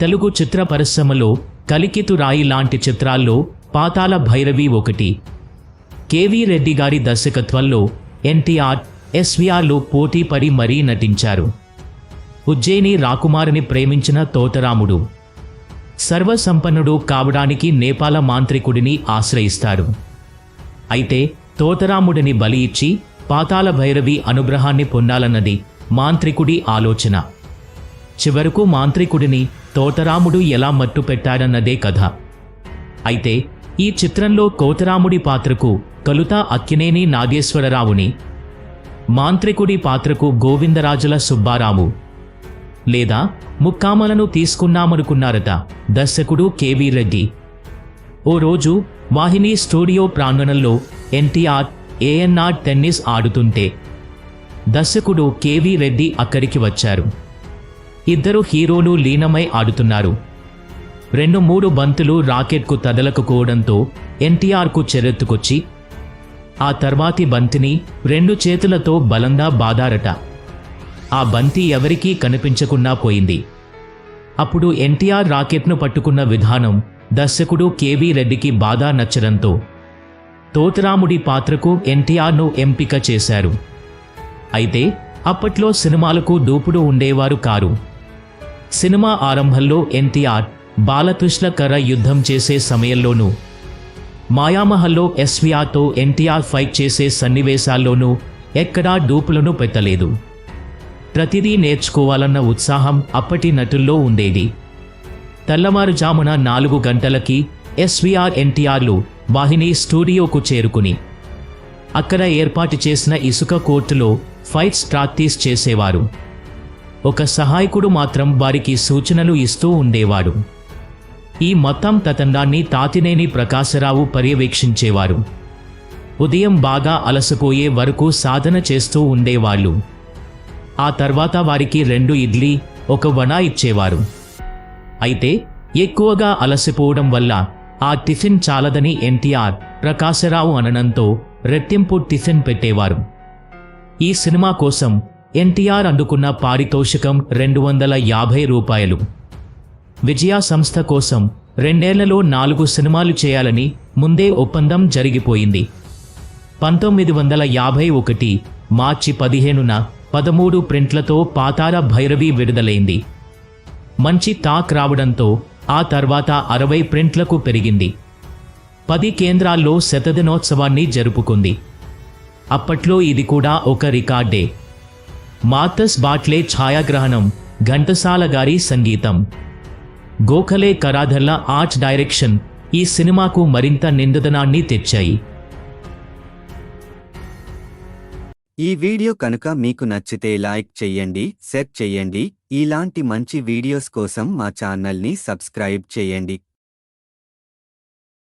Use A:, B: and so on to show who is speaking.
A: తెలుగు చిత్ర పరిశ్రమలో కలికితురాయి లాంటి చిత్రాల్లో పాతాళ భైరవి ఒకటి. కేవీ రెడ్డి గారి దర్శకత్వంలో ఎన్టీఆర్, ఎస్వీఆర్లు పోటీ పడి మరీ నటించారు. ఉజ్జయిని రాకుమారిని ప్రేమించిన తోటరాముడు సర్వసంపన్నుడు కావడానికి నేపాల మాంత్రికుడిని ఆశ్రయిస్తాడు. అయితే తోటరాముడిని బలి ఇచ్చి పాతాళ భైరవి అనుగ్రహాన్ని పొందాలన్నది మాంత్రికుడి ఆలోచన. చివరకు మాంత్రికుడిని తోటరాముడు ఎలా మట్టుపెట్టాడన్నదే కథ. అయితే ఈ చిత్రంలో కోటరాముడి పాత్రకు కలుత అక్కినేని నాగేశ్వరరావుని, మాంత్రికుడి పాత్రకు గోవిందరాజుల సుబ్బారావు లేదా ముక్కామలను తీసుకున్నామనుకున్నారట దర్శకుడు కేవీ రెడ్డి. ఓ రోజు వాహిని స్టూడియో ప్రాంగణంలో ఎన్టీఆర్, ఏఎన్ఆర్ టెన్నిస్ ఆడుతుంటే దర్శకుడు కేవీ రెడ్డి అక్కడికి వచ్చారు. ఇద్దరు హీరోలు లీనమై ఆడుతున్నారు. 2-3 బంతులు రాకెట్కు తగలకపోవడంతో ఎన్టీఆర్కు చెరెత్తుకొచ్చి ఆ తర్వాతి బంతిని 2 చేతులతో బలంగా బాదారట. ఆ బంతి ఎవరికీ కనిపించకుండా పోయింది. అప్పుడు ఎన్టీఆర్ రాకెట్ను పట్టుకున్న విధానం దర్శకుడు కేవీ రెడ్డికి బాగా నచ్చడంతో తోటరాముడి పాత్రకు ఎన్టీఆర్ను ఎంపిక చేశారు. అయితే అప్పట్లో సినిమాలకు దూపుడు ఉండేవారు కారు. సినిమా ఆరంభంలో ఎన్టీఆర్ బాలకృష్ణ కర్ర యుద్ధం చేసే సమయంలోనూ, మాయామహల్లో ఎస్వీఆర్తో ఎన్టీఆర్ ఫైట్ చేసే సన్నివేశాల్లోనూ ఎక్కడా డూపులను పెట్టలేదు. ప్రతిదీ నేర్చుకోవాలన్న ఉత్సాహం అప్పటి నటుల్లో ఉండేది. తెల్లవారుజామున 4 గంటలకి ఎస్వీఆర్, ఎన్టీఆర్లు వాహిని స్టూడియోకు చేరుకుని అక్కడ ఏర్పాటు చేసిన ఇసుక కోర్టులో ఫైట్స్ ప్రాక్టీస్ చేసేవారు. ఒక సహాయకుడు మాత్రం వారికి సూచనలు ఇస్తూ ఉండేవాడు. ఈ మొత్తం తతండాన్ని తాతినేని ప్రకాశరావు పర్యవేక్షించేవారు. ఉదయం బాగా అలసిపోయే వరకు సాధన చేస్తూ ఉండేవాళ్ళు. ఆ తర్వాత వారికి 2 ఇడ్లీ, 1 వడ ఇచ్చేవారు. అయితే ఎక్కువగా అలసిపోవడం వల్ల ఆ టిఫిన్ చాలదని ఎన్టీఆర్, ప్రకాశరావు అనడంతో రెట్టింపు టిఫిన్ పెట్టేవారు. ఈ సినిమా కోసం ఎన్టీఆర్ అందుకున్న పారితోషికం 250 రూపాయలు. విజయ సంస్థ కోసం 2 ఏళ్లలో 4 సినిమాలు చేయాలని ముందే ఒప్పందం జరిగిపోయింది. 1951 మార్చి 15న 13 ప్రింట్లతో పాతాళ భైరవి విడుదలైంది. మంచి టాక్ రావడంతో ఆ తర్వాత 60 ప్రింట్లకు పెరిగింది. 10 కేంద్రాల్లో శతదినోత్సవాన్ని జరుపుకుంది. అప్పట్లో ఇది కూడా ఒక రికార్డే. మార్కస్ బాట్లే ఛాయాగ్రహణం, ఘంటసాల గారి సంగీతం, గోఖలే కరాధర్ల ఆర్ట్ డైరెక్షన్ ఈ సినిమాకు మరింత నిండుదనాన్ని తెచ్చాయి.
B: ఈ వీడియో కనుక మీకు నచ్చితే లైక్ చెయ్యండి, షేర్ చెయ్యండి. ఇలాంటి మంచి వీడియోస్ కోసం మా ఛానల్ని సబ్స్క్రైబ్ చేయండి.